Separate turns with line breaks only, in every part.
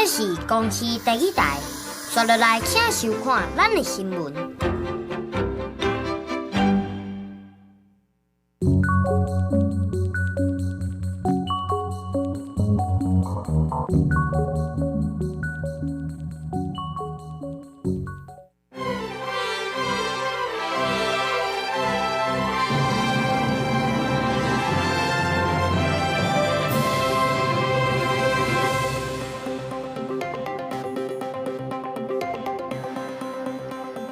是公司第一台，刷落来请收看咱的新闻。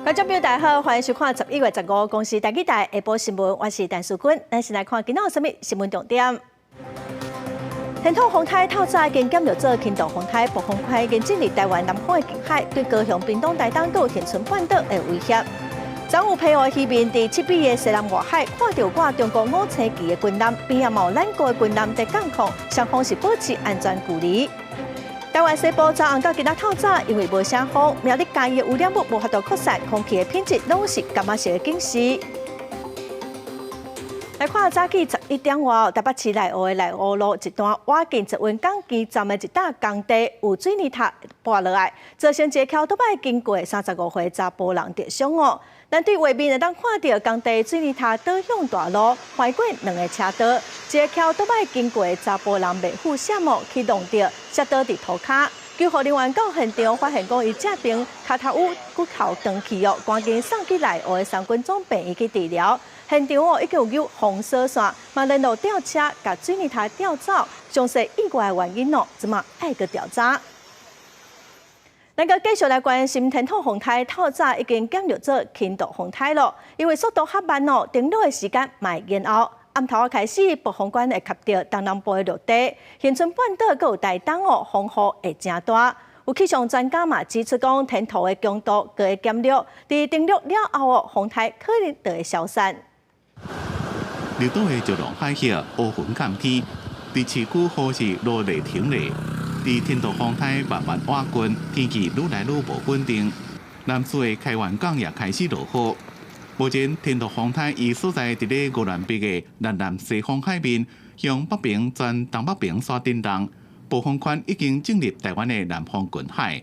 观众朋友大家好，欢迎收看11月15公司台记台下晡新闻，我是陈淑君。咱先来看今仔有啥物新闻重点。天土风台透早已经减弱做轻度风台，暴风圈已经进入台湾南方的近海，对高雄、屏东、台东都有恒春半岛的威胁。昨有澎湖渔民伫7米的西南外海看到我中国5星级的军舰，边也有咱国的军舰在港口，双方是保持安全距离。台湾西部昨暗到今仔透早，因为无啥风，苗栗嘉义的污染物无法度扩散，空气的品质拢是感觉式的警示。来看早起11点外，台北市内湖的内湖路一段瓦镜捷运港基站的一搭工地有水泥塔滑落来，造成一个桥倒摆经过35岁查甫人跌伤哦。咱对画面会当看到工地水泥塔倒向大路，坏过2个车道，一个桥倒摆经过查甫人未负闪哦，启动着摔倒伫涂骹。救护人员到现场发现，讲伊正边脚头有骨头断去哦，赶紧送去内湖的三军总病院去治疗。现场哦已经有红色线，嘛联络吊车，甲水泥塔吊走。详细意外的原因哦，即马爱个调查。咱个继续来关心天土风台，透早已经减弱做轻度风台了，因为速度较慢哦，登陆的时间慢延后。暗头开始，暴风圈会吸到东南部的陆地，恒春半岛阁有台东哦，风雨会真大。有气象专家嘛指出讲，天土的强度阁会减弱，伫登陆了后哦，风台可能就会消散。
绿岛的石龙海峡乌云盖天，伫市区好是落雷停咧。伫天土风台慢慢瓦滚，天气愈来愈无稳定。南势的开元港也开始落雨。目前天土风台伊所在伫咧鹅銮鼻的南西方海面，向北平转东北平山顶东，暴风圈已经进入台湾的南方近海。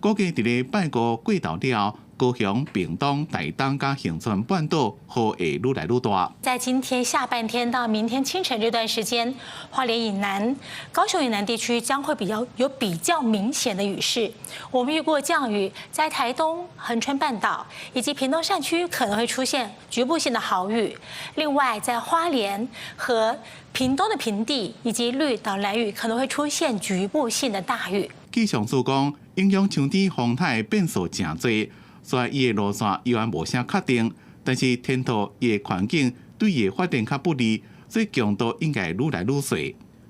估计伫咧拜五过头了后，高雄、屏东、台东加恒春半岛雨会愈来愈大。
在今天下半天到明天清晨这段时间，花莲以南、高雄以南地区将会有比较明显的雨势。我们预估降雨在台东、恒春半岛以及屏东山区可能会出现局部性的豪雨。另外，在花莲和屏东的平地以及绿岛、兰屿可能会出现局部性的大雨。
气象署讲，影响秋天风台变数真多。虽然伊的路线依然无啥确定，但是天土伊的环境对伊的发展较不利，所以强度应该愈来愈小。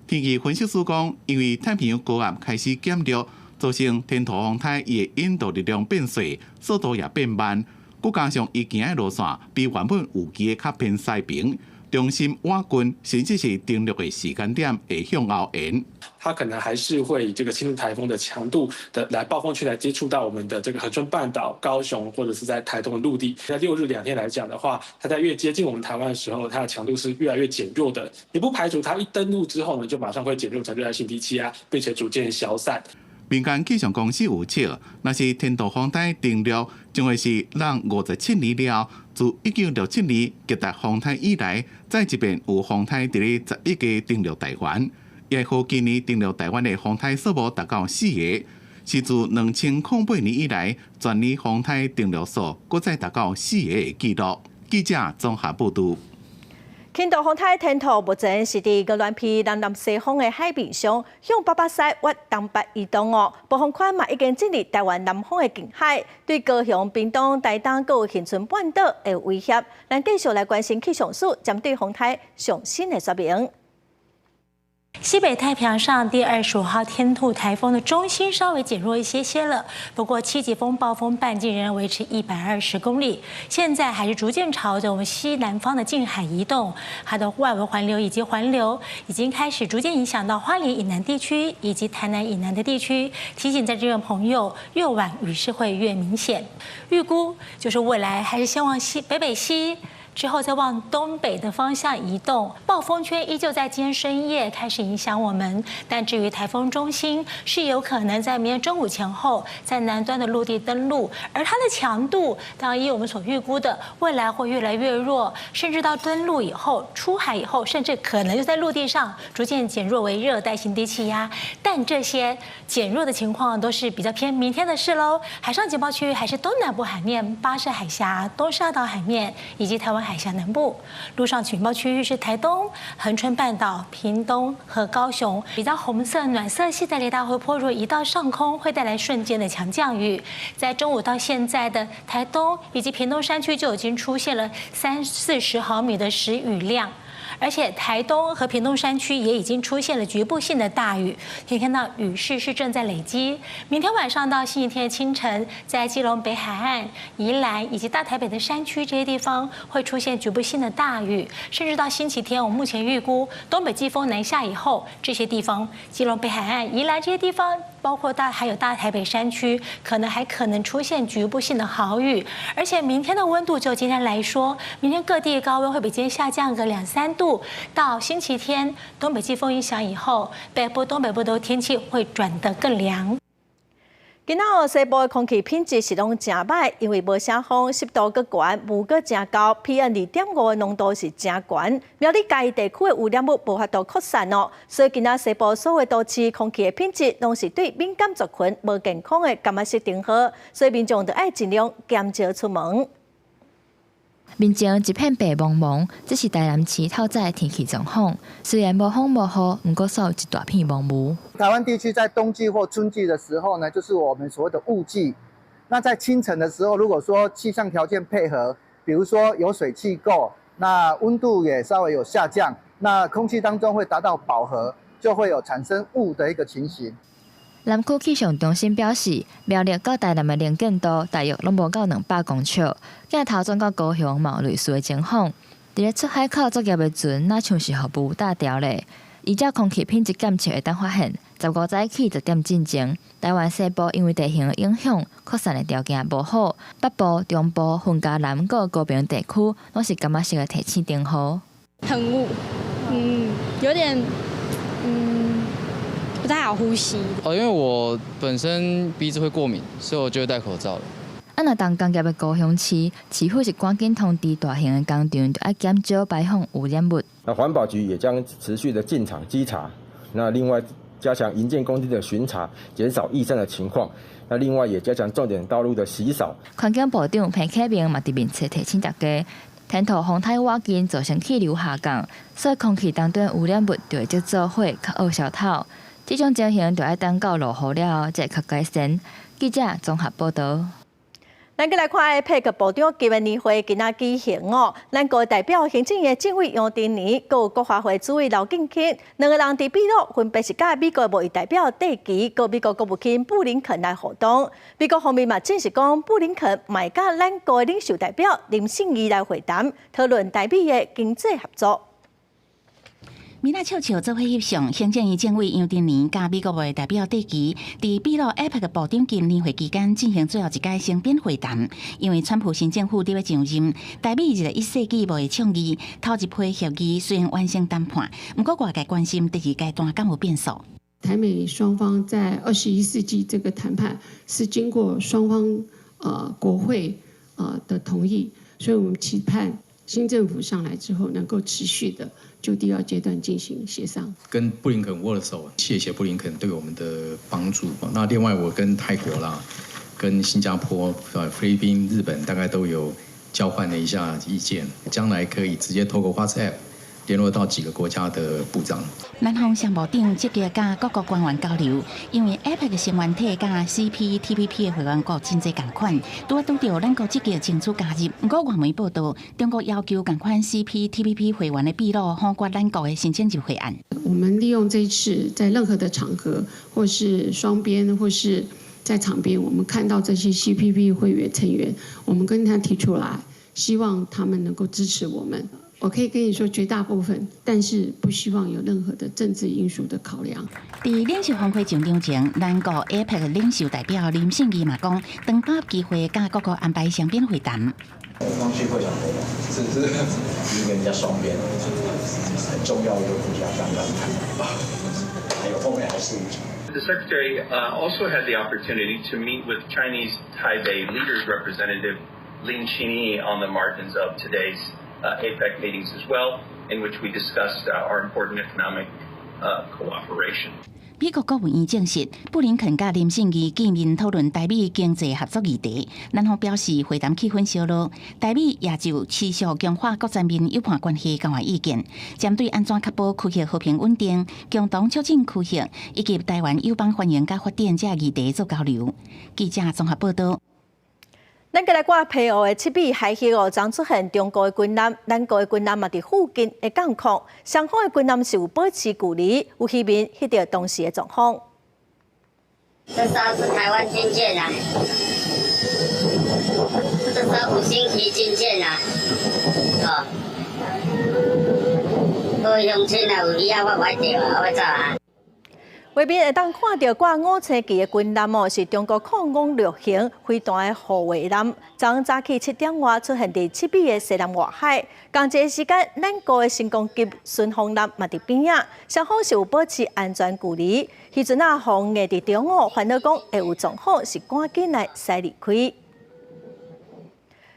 天气分析师讲，因为太平洋高压开始减弱，造成天土风台伊的引导力量变小，速度也变慢。佮加上伊行的路线比原本有期的较偏西平，中心瓦滚，甚至是登陆的时间点会向后延。
它可能还是会以这个轻度台风的强度的来暴风圈来接触到我们的这个恒春半岛、高雄或者是在台东的陆地。在6日2天来讲的话，它在越接近我们台湾的时候，它的强度是越来越减弱的。也不排除它一登陆之后呢，就马上会减弱成热带性低气压，并且逐渐消散。
民间气象公司有测，若是天土风台登陆，将会是让57年了后，自1967年极大风台以来，再一遍有风台伫咧11个登陆台湾。也和今年登陆台湾的风台数目达到4个，是自2008年以来，全年风台登陆数搁再达到4个的纪录。记者综合报道。
轻度风台天土目前是伫鹅銮鼻南西方的海面上，向北北西往东北移动哦。暴风圈嘛已经进入台湾南方的近海，对高雄、屏东、台东佮恒春半岛的威胁。咱继续来关心气象署针对风台上新的说明。
西北太平洋上第25号天兔台风的中心稍微减弱一些了，不过7级风暴风半径仍然维持120公里，现在还是逐渐朝着我们西南方的近海移动。它的外围环流以及环流已经开始逐渐影响到花莲以南地区以及台南以南的地区，提醒在这边的朋友，越晚雨势会越明显。预估就是未来还是先往北北西之后再往东北的方向移动，暴风圈依旧在今天深夜开始影响我们。但至于台风中心，是有可能在明天中午前后在南端的陆地登陆，而它的强度，当然依我们所预估的，未来会越来越弱，甚至到登陆以后、出海以后，甚至可能就在陆地上逐渐减弱为热带性低气压。但这些减弱的情况都是比较偏明天的事喽。海上警报区域还是东南部海面、巴士海峡、东沙岛海面以及台湾海峡南部。陆上警报区域是台东、恒春半岛、屏东和高雄。比较红色、暖色系的雷达回波，如果移到上空，会带来瞬间的强降雨。在中午到现在的台东以及屏东山区就已经出现了30-40毫米的时雨量。而且台东和屏东山区也已经出现了局部性的大雨，可以看到雨势是正在累积。明天晚上到星期天的清晨，在基隆北海岸、宜兰以及大台北的山区这些地方会出现局部性的大雨，甚至到星期天，我们目前预估东北季风南下以后，这些地方基隆北海岸、宜兰这些地方，包括还有大台北山区，可能出现局部性的豪雨。而且明天的温度就今天来说，明天各地的高温会比今天下降个2-3度。到星期天，东北季风影响以后，北部、东北部的天气会转得更凉。
今仔日西部的空气品质是拢真歹，因为无啥风，湿度阁悬，雾阁真高 ，PM2.5的浓度是真悬。苗栗嘉义地区的污染物无法度扩散哦，所以今仔西部所有都市空气的品质拢是对敏感族群无健康的感染设定好，所以民众就爱尽量减少出门。
面前一片白茫茫，这是台南市透早的天气状况。虽然无风无雨，不过扫有一大片蒙雾。
台湾地区在冬季或春季的时候呢，就是我们所谓的雾季。那在清晨的时候，如果说气象条件配合，比如说有水汽够，那温度也稍微有下降，那空气当中会达到饱和，就会有产生雾的一个情形。
南区气象中心表示，苗栗到台南的能见度大约拢无到200公尺，镜头转到高雄嘛有类似的情况。伫咧出海口作业的船，那像是互雾打掉咧。依照空气品质检测会当发现，15早起10点进前，台湾西部因为地形的影响，扩散的条件无好，北部、中部、云嘉南各高屏地区拢是感觉式的提醒灯号。
很雾，有点不太好呼吸。
因为我本身鼻子会过敏，所以我就会戴口罩了。
若当工业的高雄市，市府是赶紧通知大型的工厂，就要减少排放污染物。
那环保局也将持续的进场稽查，那另外加强营建工地的巡查，减少易散的情况。那另外也加强重点道路的洗扫。环境部长
彭启明嘛伫面册提醒大家，天土风太瓦紧造成气流下降，所以空气当中污染物就会接做伙较恶消透。这种情形就要等到落雨了后才较改善。记者综合报道。
咱再来看APEC部长基本年会今仔举行哦，咱国代表行政院政委杨定年，佮国发会主委刘敬钦，两个人伫秘鲁分别是甲美国贸易代表戴琪，佮美国国务卿布林肯来互动。美国方面嘛证实讲，布林肯嘛甲咱国领袖代表林信义来会谈，讨论台美的经济合作。
米拉笑笑做伙翕相，行政院政委杨定年甲美国贸易代表戴琪伫秘鲁 APEC 部长级年会期间进行最后一届双边会谈。因为川普新政府伫要上任，台美21世纪贸易倡议头一批协议虽然完成谈判，不过外界关心第二阶段敢有变数。
台美双方在21世纪这个谈判是经过双方国会的同意，所以我们期盼新政府上来之后能够持续的就第二阶段进行协商。跟布林肯握了手，谢谢布林肯对我们的帮助。那另外我跟泰国啦、跟新加坡、菲律宾、日本大概都有交换了一下意见，将来可以直接透过 WhatsApp 联络到几个国家的部长。
南方商务长积极甲各国官员交流，因为 APEC 成员体甲 CPTPP 的会员国真侪同款，拄到咱国积极争取加入。不过外媒报道，中国要求同款 CPTPP 会员的秘鲁否决咱国的申请入会案。我们利用这一次在任何的场合，或是双边，或是在场边，我们看到这些 CPTPP 会员成员，我们跟他提出来，希望他们能够支持我们。我可以跟你说绝大部分，但是不希望有任何的政治因素的考量。在领袖峰会上场前，咱国 APEC 领袖代表林信义嘛讲，等把握机会，甲各国安排双边会谈。
刚去会长回来，是一个人家双边很重要的一个国家刚刚谈，还有后面还是。
The Secretary also had the opportunity to meet with Chinese Taipei Leaders Representative Lin Qinyi on the margins of today's APEC meetings as well, in which we discussed our important economic cooperation.
美国国务院证实，布林肯甲林胜义见面讨论台美经济合作议题。南方表示会谈气氛烧热，台美也就持续强化各层面友好关系交换意见，针对安怎确保区域和平稳定、共同促进区域以及台湾友邦欢迎甲发展这议题做交流。记者综合报道。
咱再来看澎湖的七米海峡曾出现中国的军舰，咱国的军舰嘛伫附近的港口，双方的军舰是有保持距离，有渔民翕到当时的状况。
这艘是台湾军舰啊，这艘五星级军舰啊，各位乡亲啊，有需要我买到啊，我走啊。外面会当看到挂五星旗的军舰哦，是中国空军陆型飞弹的护卫舰。昨早起7点外出现伫七米的西南外海，同一时间，咱国的新攻击巡防舰嘛伫边仔，双方是有保持安全距离。迄阵啊，防硬伫中午，烦恼讲会有状况，是赶紧来驶离开。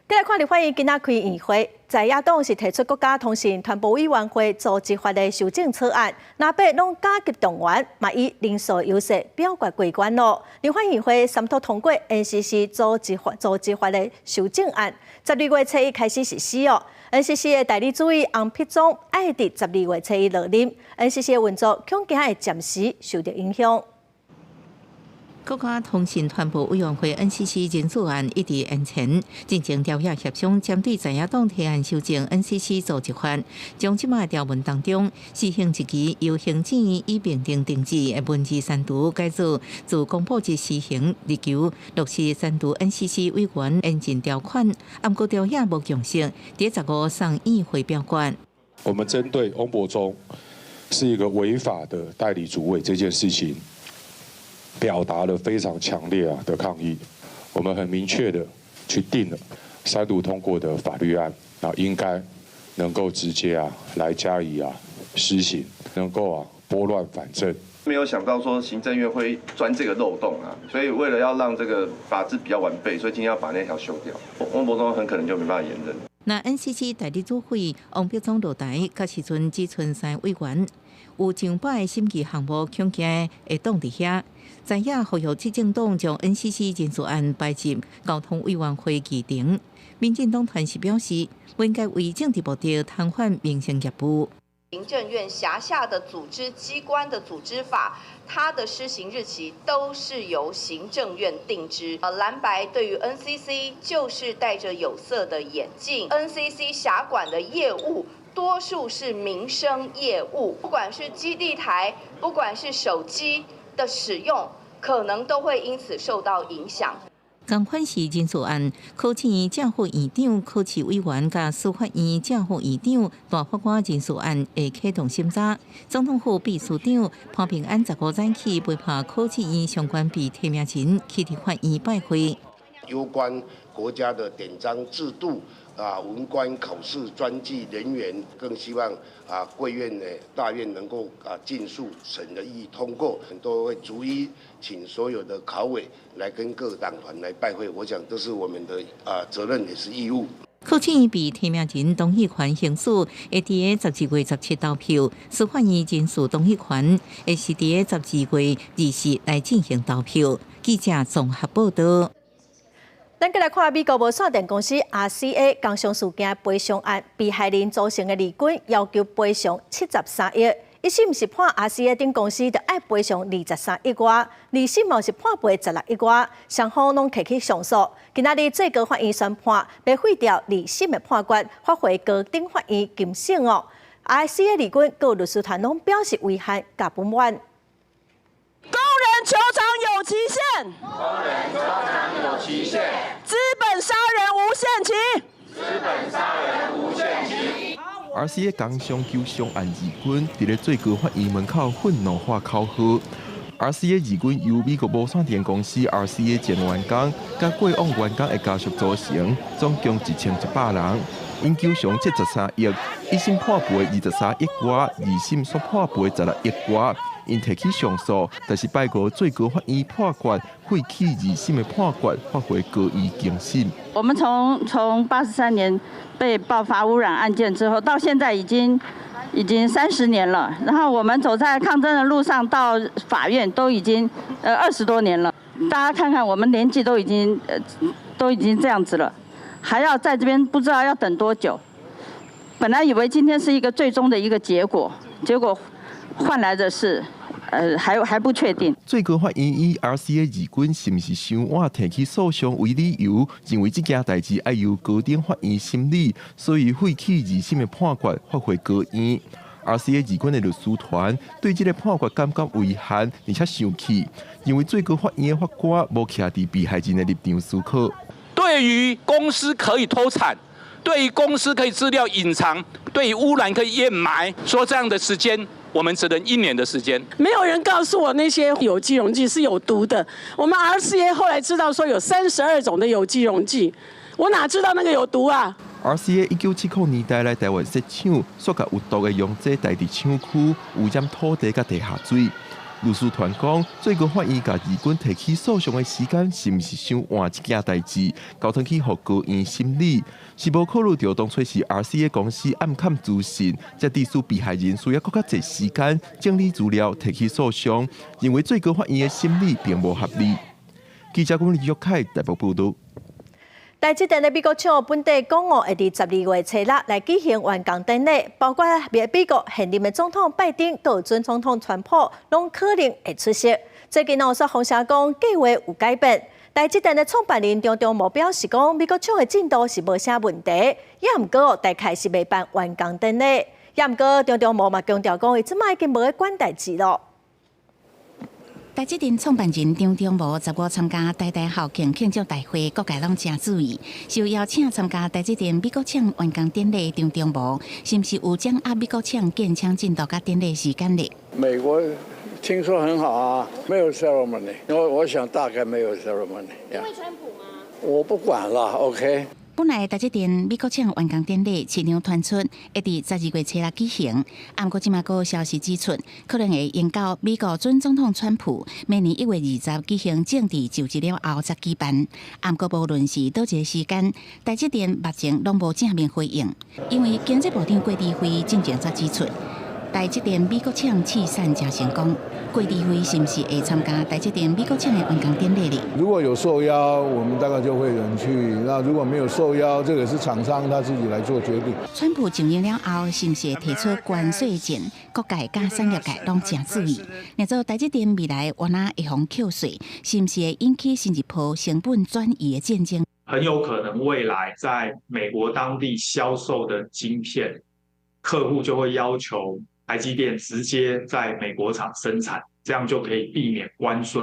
再来看立法院今仔开议会，在野党是提出国家通讯传播委员会组织法的修正草案，那被拢加急动员，嘛以人数优势表决过关咯。立法院会三读通过 NCC 组织法的修正案，12月7日开始实施哦。NCC 的代理主委洪丕宗爱伫12月7日落任 ，NCC 的运作恐惊会暂时受到影响。
国家通讯传播委员会 NCC 人事案一直延前，进行调解协商，针对在野党提案修正 NCC 组织法，将即卖条文当中施行一期由行政院以评定定制的文字删除改做自公布之施行，力求落实删除 NCC 委员应尽条款。按过调解无共识，第15上议会表决。
我们针对翁博忠是一个违法的代理主委这件事情，表达了非常强烈的抗议。我们很明确的去定了3读通过的法律案，应该能够直接来加以施行，能够拨乱反正。
没有想到说行政院会钻这个漏洞所以为了要让这个法制比较完备，所以今天要把那条修掉。翁博忠很可能就没办法延任。
那 NCC 代理主委洪丕宗落台，到时阵只剩3委员，有上百个审议项目恐惊会挡伫遐。在野呼吁执政党将 NCC 人事案摆入交通委员会议程。民进党团是表示，不应该为政治目的瘫痪民生业务。
行政院辖下的组织机关的组织法，它的施行日期都是由行政院定之。蓝白对于 NCC 就是戴着有色的眼镜 ，NCC 辖管的业务多数是民生业务，不管是基地台，不管是手机的使用，可能都会因此受到影响。
同款是人事案，考试院正副院长、考试委员甲司法院正副院长大法官人事案会启动审查。总统府秘书长潘平安15日起陪伴考试院相关被提名人去立法院拜会。
有关国家的典章制度。文官考试专技人员更希望贵院大院能够尽速审议通过，都会逐一请所有的考委来跟各党团来拜会，我想这是我们的责任也是义务。
考试院被提名人同意权行使会伫12月17投票，司法院人事同意权会是伫12月20日来进行投票。记者综合报道。
咱再来看美国无线电公司 RCA 工伤事件赔偿案，被害人组成的利军要求赔偿73亿。一审是判 RCA 等公司就要赔偿23亿外，二审嘛是判赔16亿外，双方拢提起上诉。今仔日最高法院宣判，被废掉二审的判决，发回高等法院审审哦。RCA 利军各律师团拢表示遗憾甲不满。
工人求偿有期限，
工人求偿有期限，
资本杀人无限期，
资本杀人无限期。
RCA 工伤求偿案二军伫咧最高法院门口愤怒化口号，
RCA 义军由美国无线电公司 RCA 前员工甲过往员工的家属组成，总共1100人。因求偿73亿，一审判赔23亿外，二审所判赔16亿外。因提起上诉，但是拜五最高法院判决废弃二审的判决，发回高院更审。
我们从83年被爆发污染案件之后，到现在已经30年了。然后我们走在抗争的路上，到法院都已经20多年了。大家看看，我们年纪都已经这样子了。还要在这边不知道要等多久。本来以为今天是一个最终的一个结果，结果换来的是，还不确定。
最高法院以 RCA 义军是不是伤晚提起诉讼为理由，认为这件代志要由高等法院审理，所以废弃二审的判决，发回高院。RCA 义军的律师团对这个判决感觉遗憾，而且生气，因为最高法院的法官无徛伫被害人的立场思考。
对于公司可以偷产，对于公司可以资料隐藏，对于污染可以掩埋，说这样的时间，我们只能1年的时间。
没有人告诉我那些有机溶剂是有毒的。我们 RCA 后来知道说有32种的有机溶剂，我哪知道那个有毒啊
？RCA 1970年代来台湾设厂，塑胶有毒的溶剂带伫厂区，污染土地甲地下水。律师团讲，最高法院甲义军提起诉讼的时间是毋是伤晚这件代志，交通去互高院审理，是无考虑到当初是 RCA 公司暗砍资讯，才致使被害人需要更较侪时间整理资料提起诉讼，认为最高法院的审理并无合理。记者李玉凯台北报道。
台积电的美国厂本地公务会伫12月初6来举行完工典礼，包括美国现任的总统拜登到准总统川普，拢可能会出席。最近有说风声讲计划有改变。台积电的创办人张忠谋表示讲，美国厂的进度是无啥问题，也毋过大概是未办完工典礼。也毋过张忠谋嘛强调讲，伊即摆已经无咧管代志咯。
台积电创办人张忠谋15参加台校庆庆祝大会，各界拢真注意。受邀请参加台积电美国厂完工典礼，张忠谋是不是有掌握美国厂建厂进度甲典礼时间呢？
美国听说很好啊，没有 ceremony， 我想大概没有 ceremony。因为川普吗？我不管了 ，OK。
本来台积电美国厂完工典礼市场传出会伫12月初6举行，不过即马有消息指出，可能会延到美国准总统川普明年1月20举行政治就职了后才举办。不过无论是倒一个时间，台积电目前拢无正面回应，因为经济部长郭志辉进前才指出，台积电美国厂试产真成功。郭志辉是不是会参加台积电美国厂的完工典礼呢？
如果有受邀，我们大概就会人去；那如果没有受邀，这个是厂商他自己来做决定。
川普上任了后，是不是会提出关税减？各界甲产业界拢真注意。那做台积电未来往哪会方扣税，是不是会引起新一波成本转移的战争？
很有可能未来在美国当地销售的晶片，客户就会要求台积电直接在美国厂生产，这样就可以避免关税。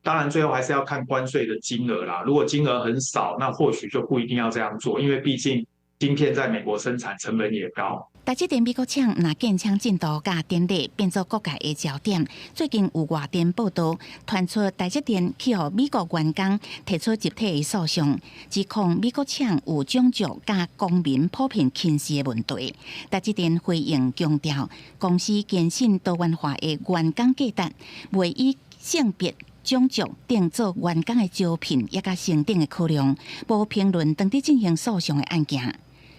当然，最后还是要看关税的金额啦。如果金额很少，那或许就不一定要这样做，因为毕竟晶片在美国生产成本也高。
台积电美国厂若建厂进度甲典礼变作各界的焦点。最近有外电报道传出台积电去予美国员工提出集体的诉讼，指控美国厂有种族甲公民普遍轻视的问题。台积电回应强调，公司坚信多元化的员工价值，袂以性别、种族等做员工的招聘，也甲升等的考量，无评论当地进行诉讼的案件。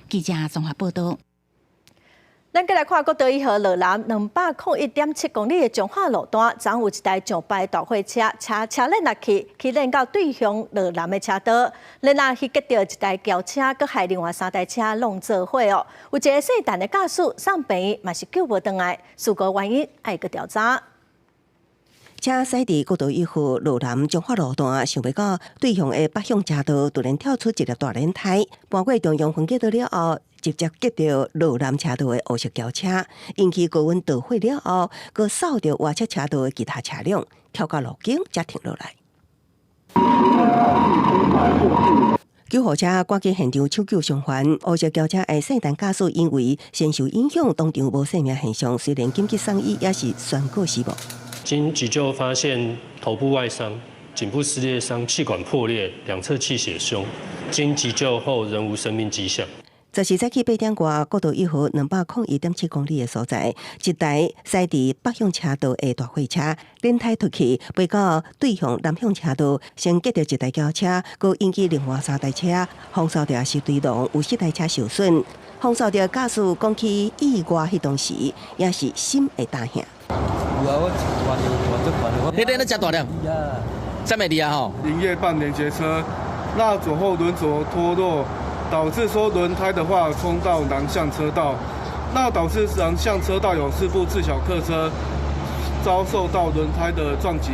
记者综合报道。
咱再来看国道1号落南201.7公里的彰化路段，昨有一台上摆大货车链落去链到对向落南的车道，链落去夹到一台轿车，佮害另外3台车弄做伙哦。有一个细胆的驾驶送病院，嘛是救无回来，事故原因还搁调查。
车驶伫国道1号路南彰化路段，想袂到对向的北向车道突然跳出一粒大轮胎，搬过中央分隔道了后，直接夹到路南车道的黑色轿车，引起高温导火了后，佮扫到外侧车道的其他车辆，跳到路径才停落来。救护车赶去现场抢救伤患，黑色轿车的姓陈驾驶因为先受影响，当场无生命现象，虽然紧急送医，也是宣告死亡。
经急救发现头部外伤、颈部撕裂伤、气管破裂、两侧气血胸，经急救后仍无生命迹象。
这是早起8点外，国道1号201.7公里的所在，一台驶伫北向车道的大货车轮胎脱去，飞到对向南向车道，先夹到一台轿车，佮引起另外3台车，风扫掉是对撞，有4台车受损。风扫掉驾驶讲起意外迄当时，也是心会大响。
那天在吃大量，在美利亚哈。
营业半连接车，那左后轮轴脱落，导致说轮胎的话冲到南向车道，那导致南向车道有4部自小客车遭受到轮胎的撞击，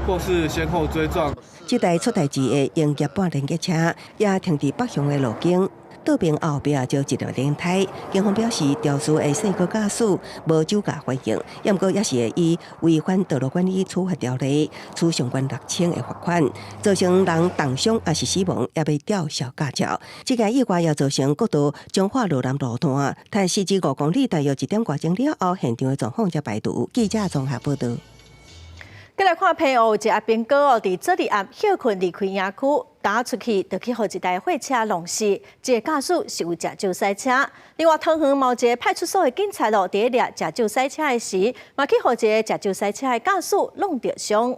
或是先后追撞。
这台出代志的营业半连接车也停伫北向的路径。倒边后壁就一条轮胎，警方表示，肇事的姓郭驾驶无酒驾反应，不过也是会以违反道路管理处罚条例，处相关6000的罚款，造成人重伤也是死亡，也被吊销驾照。这件意外也造成国道彰化路南路段，但4至5公里大约1点多钟了后，现场的状况才排除。记者综合报道。
再来看澎湖一阿兵哥伫昨日暗休困离开营区，打出去就去互一台货车弄死，这个驾驶是有食酒赛车。另外，桃园某一个派出所的警察伫咧掠食酒赛车的时，嘛去互一个食酒赛车的驾驶弄着伤。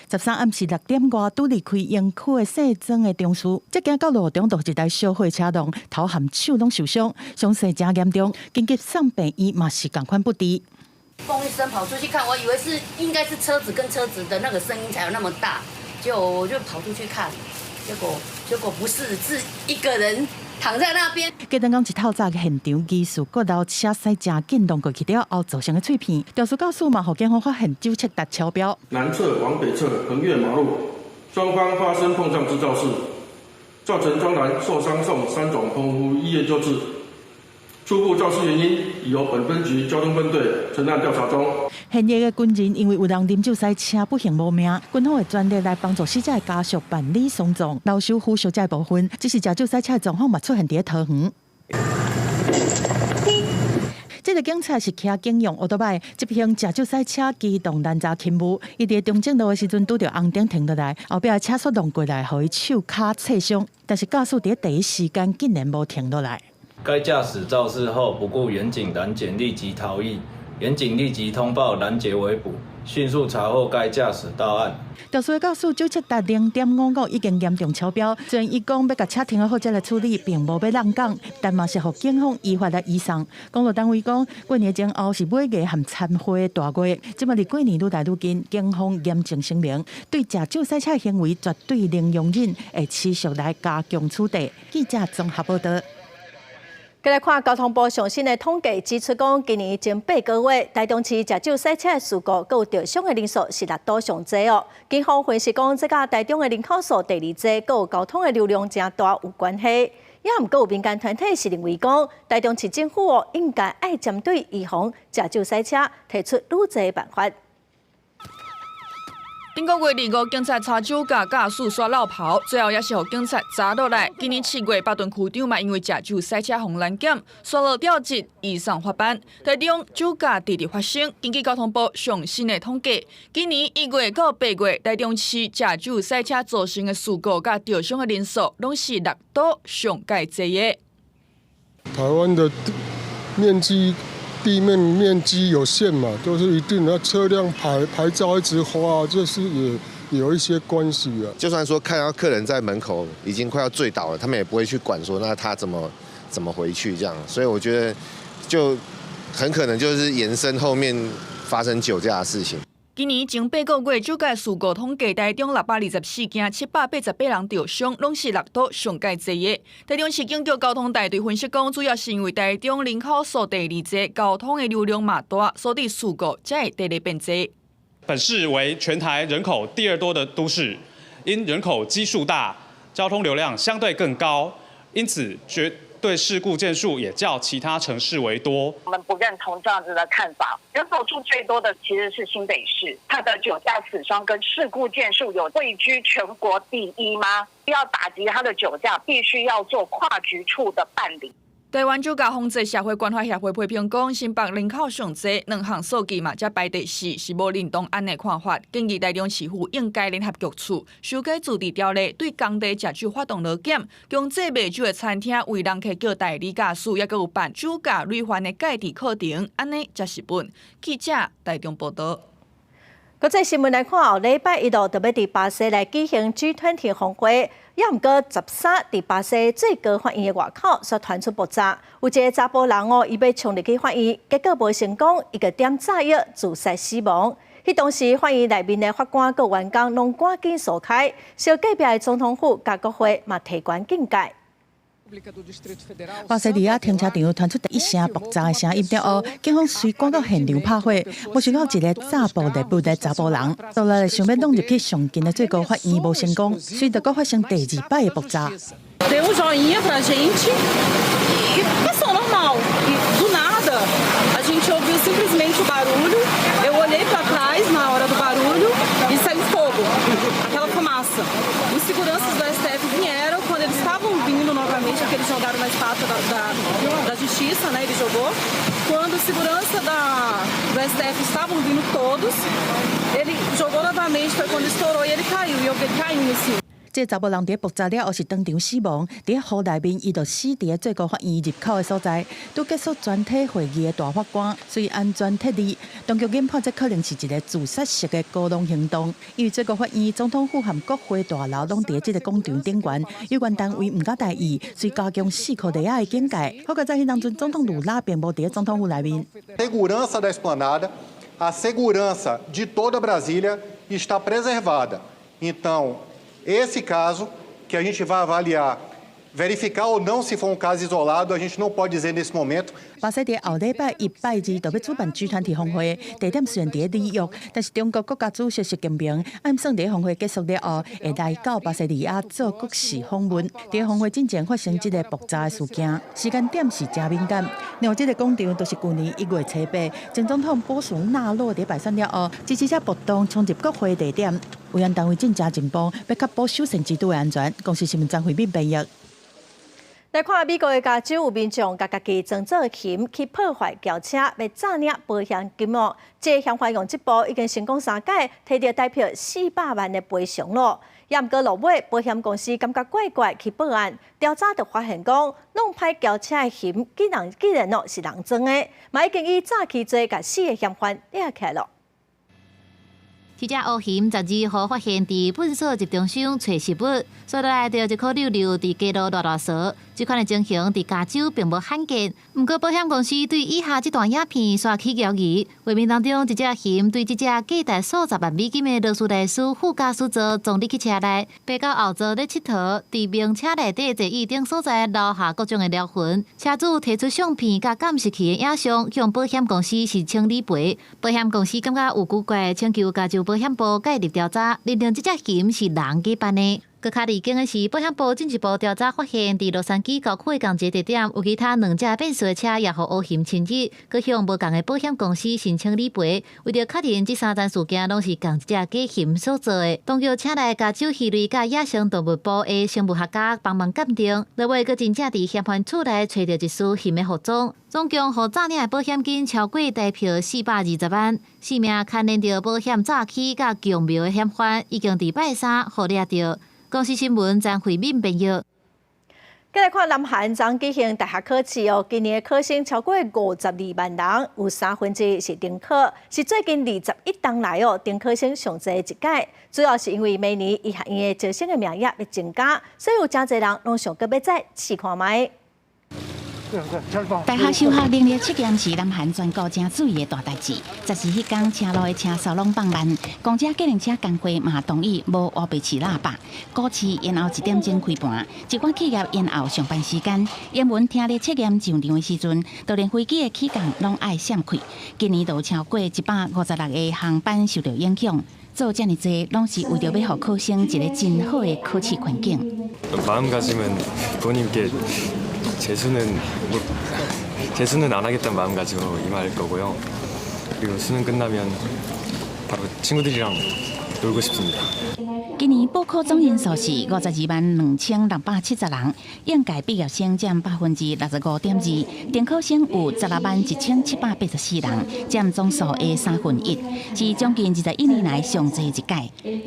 13暗时6点外，拄离开营区的细庄的中枢，即行到路中，一台小货车弄头含手拢受伤，伤势真严重，紧急送病院嘛是同款不治。
嘣一声跑出去看，我以为应该是车子跟车子的那个声音才有那么大，我就跑出去看，结果不是，是一个人躺在那边。
记得讲一透早嘅现场，技术国道车驶真紧弄过去了后造成的碎片，肇事告诉嘛，互警方发现酒测达超标。
南侧往北侧横越马路，双方发生碰撞之肇事，造成庄男受伤，送3种澎湖医院救治。初步肇事原因已由本分局交通分队承案调查中。
现役的军人因为有人啉酒赛车不幸无命，军方会专力来帮助死者的家属办理丧葬、留守负伤者部分，只是食酒赛车的状况嘛出现伫桃园。这个警察是骑警用奥多拜执行食酒赛车机动拦查勤务，伊伫中正路的时阵拄着红灯停落来，后壁的车速弄过来，互伊手骹刺伤，但是驾驶伫第一时间竟然无停落来。
该驾驶肇事后不顾远警拦检，立即逃逸。远警立即通报拦截围捕，迅速查获该驾驶到案。
肇事的驾驶酒测达0.55，已经严重超标。虽然伊讲要甲车停好再来处理，并无要让讲，但嘛是互警方依法来移送。公路单位讲，过年前后是买月和参会大月，即马离过年愈来愈近，警方严正声明，对食酒赛车行为绝对零容忍，会持续来加强处理。记者综合报道。
再来看交通部上新的统计指出，讲今年前8个月，台中市食酒赛车的事故，佮有着伤的人数是6度上济哦。警方分析讲，这甲台中的人口数第2济，佮有交通的流量真大有关系。也毋过有民间团体是认为讲，台中市政府应该爱针对预防食酒赛车，提出愈济办法。
顶个月25，警察查酒驾驾驶耍绕跑，最后也是互警察查落来。今年7月，巴顿区长嘛因为食酒赛车互拦检，刷落调职，移送法办。台中酒驾直直发生。根据交通部上新的统计，今年1月到8月，台中市食酒赛车造成的事故甲受伤的人数，拢是6度上界济的。
台湾的地面面积有限嘛，都是一定的车辆牌照一直花，这是也有一些关系啊。
就算说看到客人在门口已经快要醉倒了，他们也不会去管说那他怎么回去这样，所以我觉得就很可能就是延伸后面发生酒驾的事情。
今年前8个月酒驾事故统计，台中624件，788人受伤，拢是6度上界济的。台中市警局交通大队分析讲，主要是因为台中人口数第2济，交通的流量嘛大，所以事故才会第2变济。
本市为全台人口第2多的都市，因人口基数大，交通流量相对更高，因此对事故件数也较其他城市为多。
我们不认同这样子的看法。人口数最多的其实是新北市，它的酒驾死伤跟事故件数有位居全国第1吗？要打击它的酒驾，必须要做跨局处的办理。
台湾酒驾防治社会关怀协会批评讲，新北人口上济，2项数据嘛才排第4，是无认同安尼看法。建议台中市府应该联合局处修改治治条例，对工地食酒发动劳检，强制卖酒的餐厅为人客叫代理驾驶，也佮有办酒驾累犯的鉴定课程，安尼才是本。记者台中报道。
国际新闻来看，后礼拜一度特别伫巴西来举行 G20 峰会，也毋过13伫巴西最高法院的外口所传出爆炸，有一个查甫人伊要冲入去法院，结果无成功，伊个点炸药自杀死亡。迄当时法院内面的法官佮员工拢赶紧疏开，小隔壁的总统府甲国会嘛提悬警戒。
巴西利亚停车场传出第一声爆炸的声音了后，警方随赶到现场拍火，没想到一个炸暴内部的查甫人，后来想要弄入去上近的最高法院无成功，随着发生第2摆的爆炸。
Deu joinha pra gente e passou normal. E do nada a gente ouviu simplesmente o barulho. Eu olhei pra trás na hora do barulho e saiu fogo, aquela fumaça. Os seguranças do STF vieram quando eles estavam vindo novamente, porque eles jogaram na estátua da justiça, né? Ele jogou. Quando os segurança do STF estavam vindo todos, ele jogou novamente, foi quando estourou e ele caiu. E eu vi ele caindo assim.
这查甫人伫爆炸了后是当场死亡，伫河内面伊就死伫最高法院入口的所在。拄结束全体会议的大法官随安全撤离，当局研判这可能是一个自杀式的孤狼行动。因为最高法院、总统府和国会大楼拢伫这个广场顶悬，有关单位毋敢大意，遂加强4颗地下的警戒。好在迄当阵总统鲁拉并无伫总统府内面。
Segurança da esplanada, a segurança de toda Brasília está preservada. Então,Esse caso que a gente vai avaliar, verificar ou não se for um caso isolado, a gente não pode dizer nesse momento.
巴西伫后礼拜1、拜2就要主办G20峰会，地点虽然伫纽约，但是中国国家主席习近平暗算伫峰会结束了后，会来到巴西利亚做国事访问。伫峰会之前发生这个爆炸的事件，时间点是真敏感。另外，这个广场都是去年1月初8，前总统波索纳洛伫败选了后，支持者暴动冲入国会地点。维安单位正加紧绷，要确保首先制度的安全。公司新闻张惠敏编译。
来看美国的加州有民众甲家己装作钳去破坏轿车，要诈领保险金哦。这嫌犯用这步已经成功3届，摕到代表400万的赔偿咯。也毋过落尾，保险公司感觉怪怪去报案，调查就发现讲，弄歹轿车的钳竟然哦是人装的，嘛已经以诈欺罪甲4个嫌犯抓起来了。
这只乌钳12号发现伫本所集中箱找食物，所来着一颗溜溜伫街路大扫。这款的情形伫加州并无罕见，不过保险公司对以下这段影片刷起交易，画面当中一只钳对这只价值数十万美金的劳斯莱斯副驾驶座撞入去车内，爬到后座咧佚佗，伫名车内底座椅顶所在留下各种的撩痕。车主提出相片甲监视器的影像，向保险公司申请理赔。保险公司感觉有古怪，请求加州保险部介入调查，认定这只钳是人假扮的。更加离经的是，保险部进一步调查发现，伫洛杉矶高区同一个地点，有其他2只变速的车也互乌钳侵入，佮向无共的保险公司申请理赔。为了确认这3件事件拢是共一只假钳所做的，当局请来加州鱼类甲野生动物部的生物学家帮忙鉴定，落尾佮真正伫嫌犯厝内找到一束钳的服装，总共互诈领的保险金超过代票420万。4名牵连着保险诈欺甲强庙的嫌犯，已经伫拜3互抓到。公司新闻张惠敏编译。再来看南韩将举行大学考试哦，今年的考生超过52万人，有1/3是停考，是最近21冬来哦停考生上侪一届。主要是因为每年医学院的招生的名额要增加，所以有真侪人拢想搁要再试看卖。大学修学能力测验是南韩全国真注意的大代志。14迄天，车路的车速拢放慢，公车、计程车工会嘛同意无乌白市喇叭，估市延后1点钟开盘，一寡企业延后上班时间。英文听力测验上场的时阵，就连飞机的起降拢爱闪开。今年都超过156个航班受到影响。做遮尔济，拢是为着要互考生一个真好的考试环境。
재수는 안 하겠다는 마음 가지고 임할 거고요. 그리고 수능 끝나면 바로 친구들이랑 놀고 싶습니다.
今年报考总人数是522670人，应届毕业生占65.2%，订考生有161784人，占总数的1/3，是将近21年来上济一届。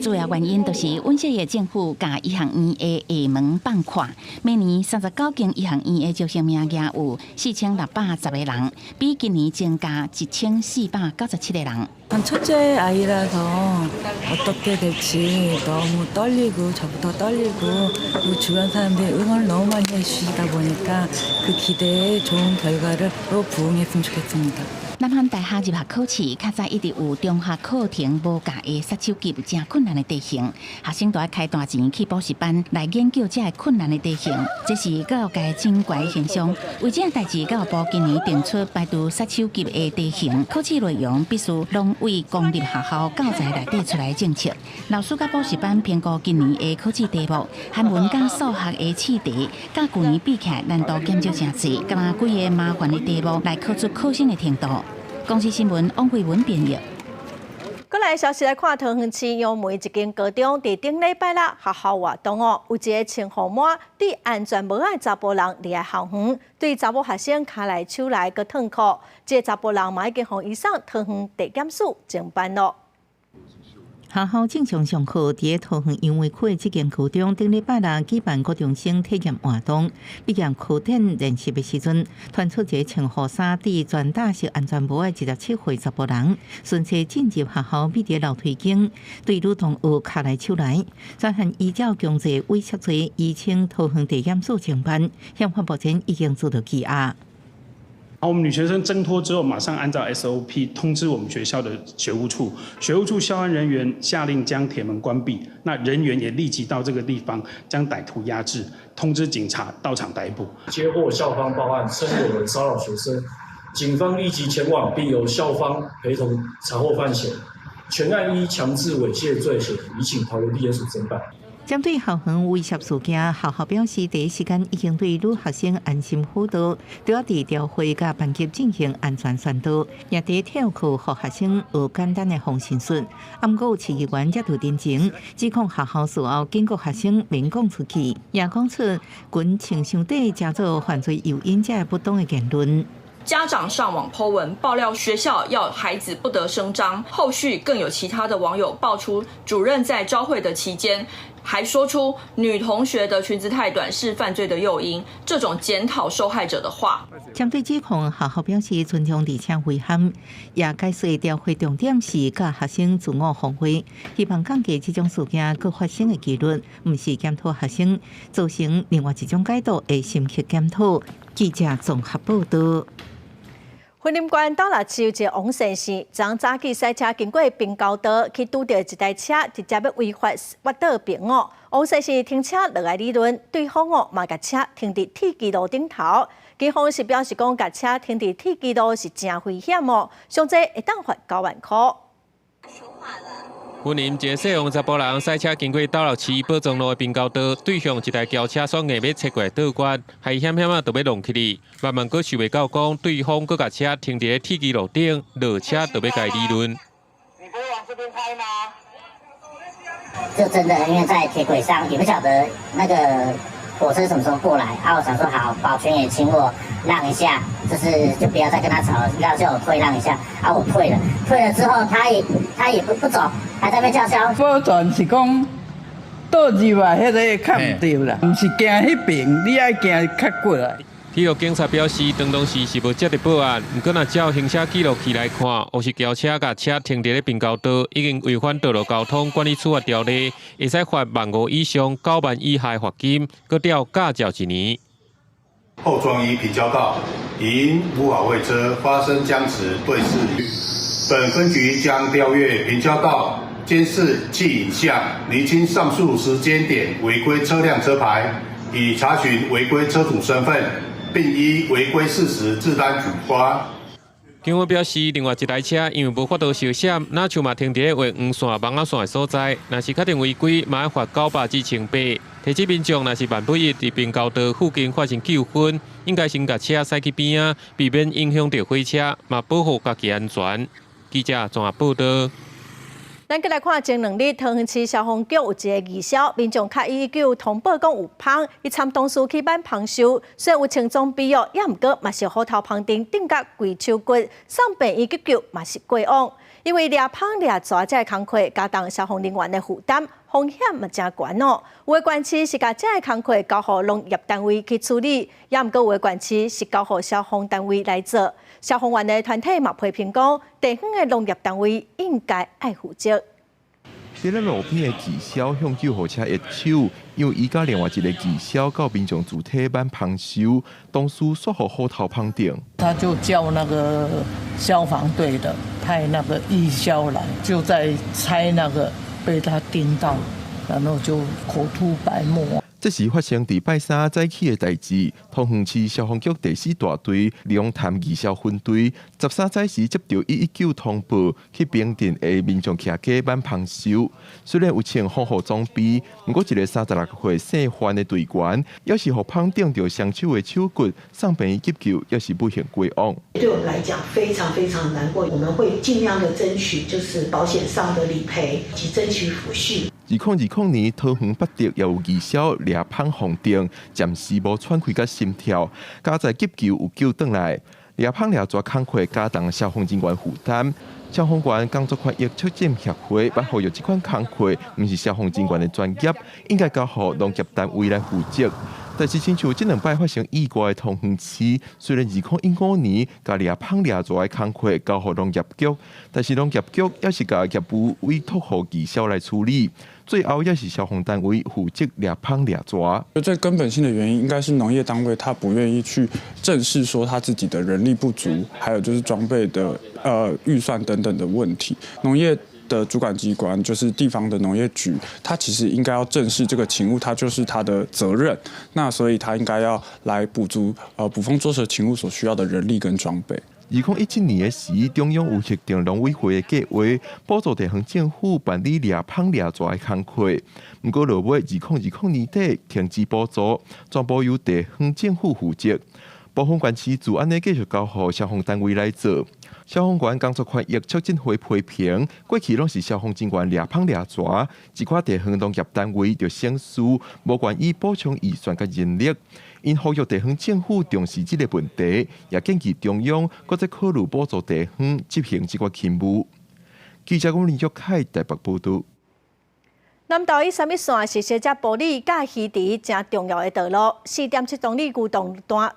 主要原因就是阮市的政府甲医学院的下门放宽，每年39间医学院的招生名额有4610个人，比今年增加1497个人。
첫째 아이라서 어떻게 될지 너무 떨리고 저부터 떨리고 그리고 주변 사람들이 응원을 너무 많이 해주시다 보니까 그 기대에 좋은 결과로 부응했으면 좋겠습니다.
南韩大学入学考试较早一直有中学课程无教的杀手级正困难的地形，学生都要开大钱去补习班来研究这困难的地形，这是教育界真怪的现象。为这代志，教育部今年定出排除杀手级的地形，考试内容必须拢为公立学校教材内底出来政策。老师甲补习班评估今年的考试题目，韩文甲数学的试题，甲去年比起来难度减少真济，敢若几个麻烦的题目来考出考生的程度。 公司新闻王慧文编译。
过来消息来看，桃园市杨梅一间高中伫顶礼拜六学校活动哦，有一个穿雨满、对安全无碍查甫人伫个校园，对查某学生卡来手来个烫裤，这个查甫人嘛已经向医生桃园地检署侦办咯。
学校正常上课，伫个桃园杨梅区这间高中，顶礼拜六举办高中生体验活动。毕业课程练习的时阵，传出一个穿雨衫、伫全打式安全帽的17岁查甫人，顺势进入学校美伫楼梯间，对女同学卡来手来。专案依照强制猥亵罪，移请桃园地检署侦办，现法目前已经做到羁押。
好，我们女学生挣脱之后，马上按照 SOP 通知我们学校的学务处，学务处校安人员下令将铁门关闭，那人员也立即到这个地方将歹徒压制，通知警察到场逮捕。
接获校方报案，称有人骚扰学生，警方立即前往，并由校方陪同查获犯嫌，全案依强制猥亵罪嫌移请桃园地检署侦办。
针对校园威胁事件，校校表示，第一时间已经对女学生安心辅导，都要伫调会甲班级进行安全宣导，也伫体育课互学生学简单的防身术。不过有市议员也就认证，指控学校事后警告学生免讲出去，也讲出群穿伤底加做犯罪诱因这不当的言论。
家长上网 po 文爆料学校要孩子不得声张，后续更有其他的网友爆出主任在朝会的期间，还说出女同学的裙子太短是犯罪的诱因，这种检讨受害者的话。
针对指控，学校表示尊重而且遗憾，也解释调会重点是教学生自我防卫，希望降低这种事件各发生的几率，不是检讨学生，造成另外一种解读的深刻检讨。记者综合报道。
云林县斗六市有一个王先生，昨早起赛车经过滨高道，去拄到一台车，直接要违法挖倒平哦。王先生停车落来理论，对方哦嘛甲车停伫铁基路顶头。警方是表示讲，甲车停伫铁基路是真危险哦，上济会当罚9万块。
云林一个姓王查甫人赛车经过斗六市宝藏路的滨高道，对向一台轿车所硬要切过倒关，还险险啊，就要弄起哩。慢慢阁想袂到讲，对方阁甲车停伫铁基路顶，落车就要甲伊理论。
你不会往这边开吗？就真的因为在铁轨上，也不晓得那个火车什么时候过来。啊，我想说好，保全也请我让一下，就不要再跟他吵了，要叫我退让一下。啊，我退了之后，他也不走。 还在那边叫嚣。
保全是讲倒入来，迄个看唔到啦，唔是行迄边，你爱行较过来。
体育警察表示，当时是无接到报案，不过若照行车记录器来看，或是轿车甲车停伫咧滨高道，已经违反道路交通管理处罚条例，会使罚15000以上9万以下罚金，搁吊驾照1年。
后庄一平交道，因无法为车发生僵持对峙，本分局将调阅平交道。 监视器影像，厘清上述时间点违规车辆车牌，以查询违规车主身份，并依违规事实自担处罚。
警方表示，另外一台车因为无法度烧闪，那像嘛停伫咧画黄线、盲仔线的所在，若是确定违规，嘛要罚900至1800。提醒民众，若是万不一伫滨高道附近发生纠纷，应该先甲车驶去边啊，避免影响到火车，嘛保护家己安全。记者综合报道。
咱再来看前2日桃园市消防局有一个义消，民众较119通报讲有芳，伊参董事去办芳收，虽然有穿装备哦，也毋过嘛是虎头芳顶顶甲跪手骨，送病院急救嘛是过往。因为抓芳抓蛇这个工课，加重消防人员的负担，风险嘛真悬哦。有的县市是甲这个工课交予农业单位去处理，也毋过有的县市是交予消防单位来做。消防员的团体嘛批评讲，地方的农业单位应该爱负责。
伫咧路边的技消向救护车一手，因为伊甲另外一个技消到民众主体办芳收，当时说好虎头芳顶。
他就叫那个消防队的派那个义消来，就在拆那个被他叮到，然后就口吐白沫。
这是发生伫拜三早起的代志。桃园市消防局第4大队利用潭义消分队13早时接到119通报，去平镇的民众徛街办芳收。虽然有穿防护装备，不过一个36岁姓范的队员，要是互芳顶到双手的手骨，送病院急救，也是不幸过往。
对我们来讲，非常非常难过。我们会尽量的争取，就是保险上的理赔及争取抚恤。
2020年，桃园北德也有义消抓芳phòng定，暂时无喘气甲心跳，加在急救有救倒来。抓芳抓蛇工课加重消防人员负担。消防员工作权益促进协会捌呼吁这款工课毋是消防人员的专业，应该交予农业单位来负责。但是，亲像这2摆发生意外的桃园市，虽然2015年甲抓芳抓蛇的工课交予农业局，但是农业局也是甲业务委托予技消来处理。最后也是消防单位负责抓芳抓蛇。
最根本性的原因应该是农业单位他不愿意去正视说他自己的人力不足，还有就是装备的预算等等的问题。农业的主管机关就是地方的农业局，他其实应该要正视这个勤务，他就是他的责任。那所以他应该要来补足捕风捉蛇勤务所需要的人力跟装备。
2017年的时，中央有设定农委会的计划，补助地方政府办理抓芳抓蛇的工课。不过落尾2020年底停止补助，全部由地方政府负责。部分县市自安尼继续交予消防单位来做。消防员工作权益促进会批评，过去拢是消防人员抓芳抓蛇，一寡地方农业单位就省事，无愿意补充预算甲人力。因呼吁地方政府重视这个问题，也建议中央搁再考虑补助地方执行这个勤务。记者林玉凯台北报道。
南投131线是小只玻璃甲鱼池真重要的道路，4.7公里旧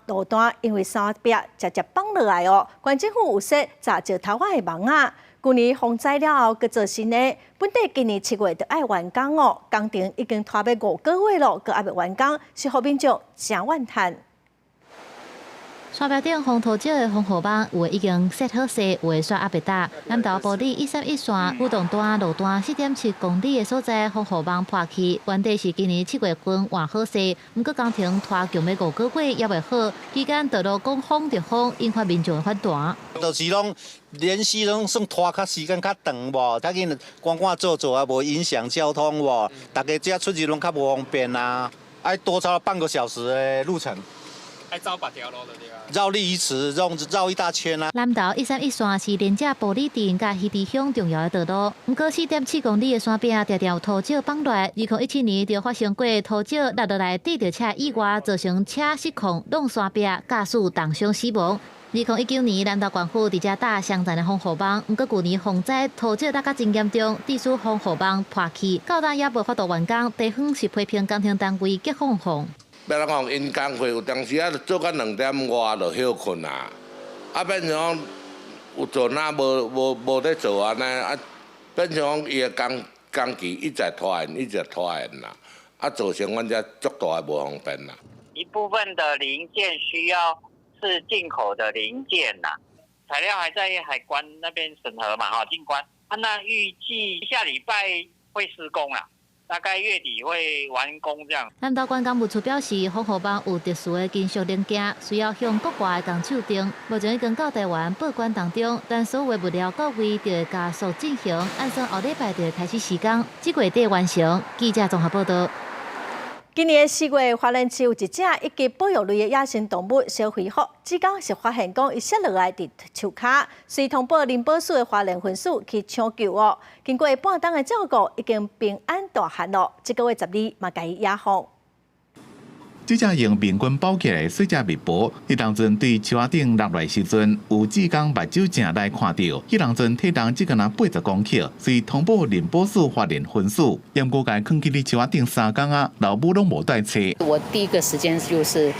路段因为山壁直接崩落来哦。县政府有说砸石头仔的网啊，去年洪灾了后，佮做新的，本地今年7月就爱完工哦，工程已经拖要5个月了，佮还未完工，是互民众真怨叹。
山壁顶防土石的防护网有的已经设好势，有的煞还未搭。南投埔里131线古洞段路段4.7公里的所在防护网破去，原地是今年7月份换好势，不过工程拖强要5个月也未好，期间道路讲封就封，引发民众的反弹。
就是拢连续拢算拖较时间较长无，较紧赶做啊，无影响交通无，大家这出入拢较无方便啊，爱多超半个小时的路程。爱走别条路就对啊。绕丽鱼池绕一大圈啊。
南投131线是连接埔里镇甲鱼池乡重要的道路，不过4.7公里的山壁常常有土石崩落。2017年就发生过土石落落来对着车意外，造成车失控弄山壁，驾驶重伤死亡。2019年，南投县府伫遮搭上站的防护网，不过去年洪灾土石落甲真严重，致使防护网破去，到今也无法度完工。地方是批评工程单位急放放。
要人讲，因工课有当时啊，做到2点外就休困啊，啊变成讲有做哪无咧做安尼啊，变成讲伊个工期一直拖延啦，啊造成阮遮足大的无方便啦。
一部分的零件需要是进口的零件呐，材料还在海关那边审核嘛，进关。那预计下礼拜会施工啦。大概月底会完工这样。
南投县工务处表示，防护网有特殊的金属零件，需要向国外的工手订。目前已经到台湾报关当中，但所有物料到位就会加速进行，按算后礼拜就会开始施工，这月底完成。记者综合报道。
今年4月，花莲市有一只一级保育类的野生动物小飞虎，只讲是发现讲伊摔落来伫树骹，随通报林保署的花莲分署去抢救哦。经过半冬的照顾，已经平安大汉咯。这个月12嘛，甲伊野放。
这只用病菌包起来的细只蜜蜂，迄当阵对树仔顶落来时阵，有志工目睭正来看到，迄当阵体重只敢若80公克，随通报林保署花莲分署，验过甲囥起伫树仔顶3天啊，老母拢无带车。
我第一个时间就是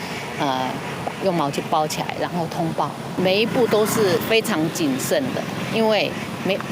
用毛巾包起来，然后通报，每一步都是非常谨慎的，因为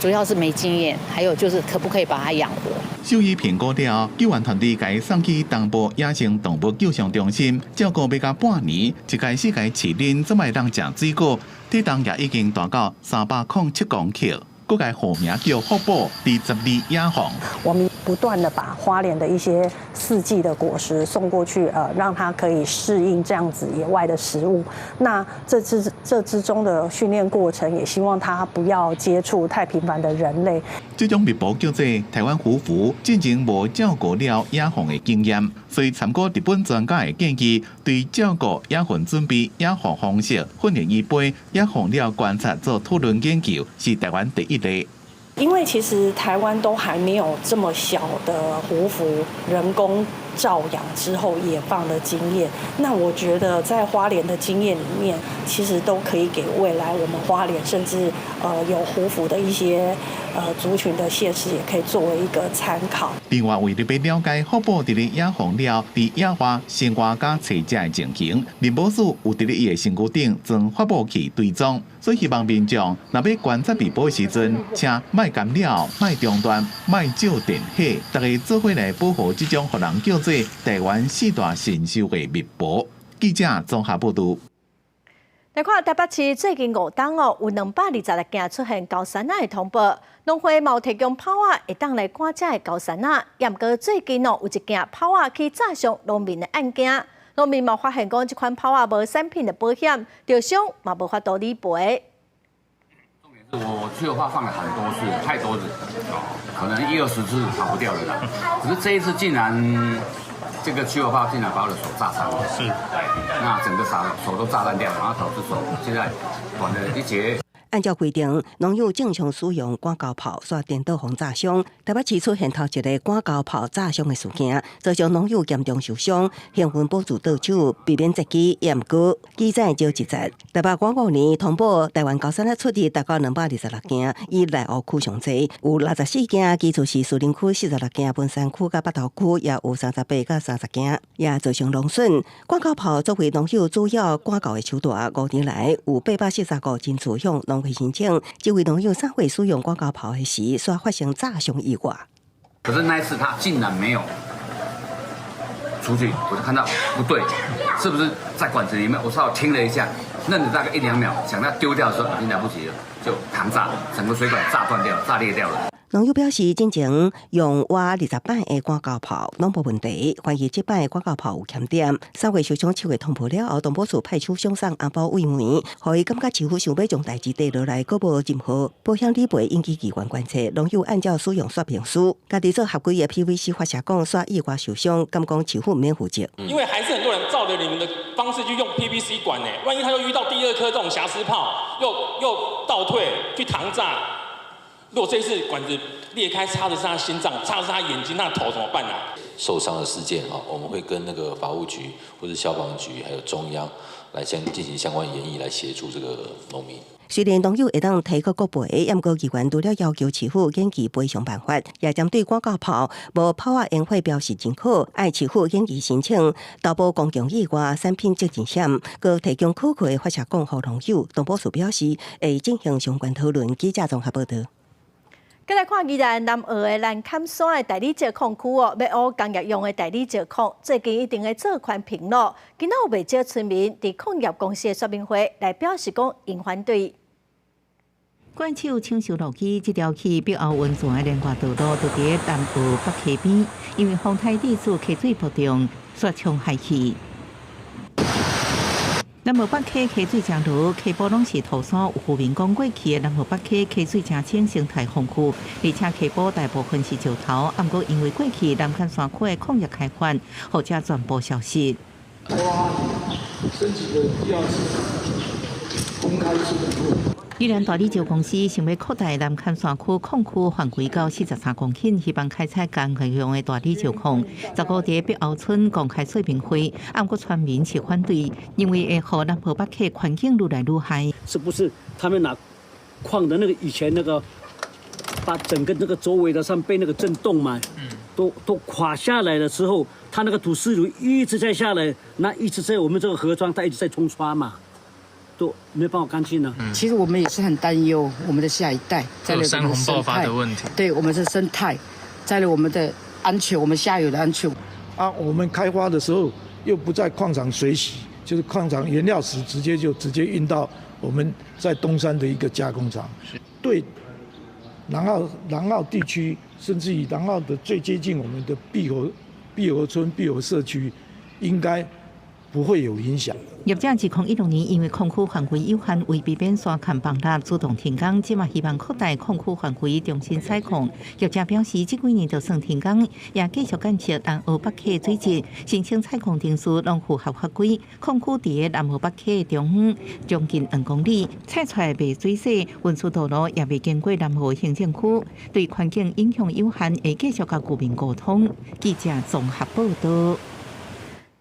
主要是没经验，还有就是可不可以把它养活。
兽医评估了，救援团队甲伊送去东部野生动物救伤中心照顾要到半年，一开始甲伊饲奶，怎么当食水果，体重也已经大到307公克。佮改好名叫福宝第12野放。
我们不断的把花莲的一些4季的果实送过去，让它可以适应这样子野外的食物。那这之中的训练过程，也希望它不要接触太频繁的人类。
这种蜜蜂叫做台湾虎蝠，进前无照顾了野放的经验，所以参考日本专家的建议，对照顾野放准备野放方式、训练预备、野放了观察做讨论研究，是台湾第一例。
因为其实台湾都还没有这么小的虎蝠人工照养之后野放的经验，那我觉得在花莲的经验里面，其实都可以给未来我们花莲甚至有虎蝠的一些族群的县市，也可以作为一个参考。
另外，为了要了解福宝伫咧野放了伫野外生活甲找食的情形，林保署有伫咧伊的身躯顶装发报器追踪，所以希望民众若要观察蜜蜂的时阵，请莫干扰、莫中断、莫照电火，大家做伙来保护这种互人叫做台湾4大神兽的蜜蜂。记者综合报道。
来看台北市最近5天哦，有226件出现高山仔的通报，农会嘛有提供炮仔会当来赶这的高山仔，也毋过最近哦有一件炮仔去炸伤农民的案件，农民嘛发现讲这款炮仔无产品的保险，着伤嘛无法度理赔。
我去的话放了很多次，太多次，可能10-20次跑不掉的啦。可是这一次竟然，这个去的话竟然把我的手炸伤了，是，那整个手都炸烂掉了，然后导致手现在短了一截。
按照规定，农友正常使用广告炮刷电导防炸伤。台北市出现头一个广告炮炸伤的事件，造成农友严重受伤，幸运保住倒手，避免窒机，也毋过记载就一节。台北过5年通报台湾高山仔出地达到226件，以内湖区上侪有64件，其次是树林区46件，文山区甲北投区也有38甲30件，也造成农损。广告炮作为农友主要广告的手段，5年来有845个真主向农会申请，这位农友3会使用广告炮的时，所发生炸伤意外。
可是那一次他竟然没有出去，我就看到不对，是不是在管子里面？我稍微听了一下，愣了大概1-2秒，想要丢掉的时候已经来不及了，就膛炸，整个水管炸断掉了，炸裂掉了。
农友表示，进前用挖20摆的广告炮拢无问题，怀疑这摆的广告炮有欠点。3月受伤7月通报了后，东部署派出向上安保委员，互伊感觉似乎想要将代志跌落来，佫无任何保险理赔，引起机关关切。农友按照使用说明书，家己做合规的 PVC 发射管刷意外受伤，敢讲似乎唔免负责。
因为还是很多人照着你们的方式去用 PVC 管呢，万一他又遇到第2颗这种瑕疵炮，又倒退去膛炸。如果这次管子裂开，插的是他心脏，插的是他眼睛，他的头怎么办啊？
受伤的事件我们会跟那个法务局或者消防局还有中央来进行相关研议，来协助这个农民。
虽然农友会当提高国赔，也毋过机关除了要求市府研究赔偿办法，也针对广告炮无炮仔烟火标示真好，爱市府研究申请投保公共以外产品责任险，佮提供可靠的发射管予农友。东部署表示会进行相关讨论。记者综合报道。
再来看宜兰南澳的兰坎山的大理石矿区哦，要挖工业用的大理石矿，最近一定会做宽平路。今仔有袂少村民伫矿业公司的说明会来表示讲因反对。
管手抢修路基这条去北澳温泉的连外道路，就伫南澳北溪边，因为风台地处溪水波动，雪冲海去。南无北溪溪水正如，溪部拢是土山有渔民讲过去的南无北溪溪水正清生态丰富，而且溪部大部分是石头，不过因为过去南坎山区的矿业开发，或者全部消失。
升级的第二次公开资本。
宜兰大理石公司想要扩大南坎山区矿区范围到43公顷，希望开采干运用的大理石矿。15日北澳村公开说明会，不过村民是反对，因为会让南部北溪环境愈来愈害。
是不是他们拿矿的那个以前那个，把整个那个周围的上被那个震动嘛，都垮下来的时候，它那个土石流一直在下来，那一直在我们这个河川，它一直在冲刷嘛。都没办法干净了。
其实我们也是很担忧我们的下一代，再来
山洪爆发的问题。
对我们的生态，再来我们的安全，我们下游的安全。
我们开发的时候又不在矿场水洗，就是矿场原料石直接运到我们在东山的一个加工厂。对南澳地区，甚至于南澳的最接近我们的碧河村、碧河社区，应该不会有影响。
业者2016年因为矿区范围有限，为避免山坎崩塌，主动停工。即嘛希望扩大矿区范围，重新采矿。业者表示，这几年就算停工，也继续监测南澳北溪水质，申请采矿证书拢符合法规。矿区伫南澳北溪中央将近2公里，采出来未水洗，运输道路也未经过南澳行政区，对环境影响有限，会继续甲居民沟通。记者综合报道。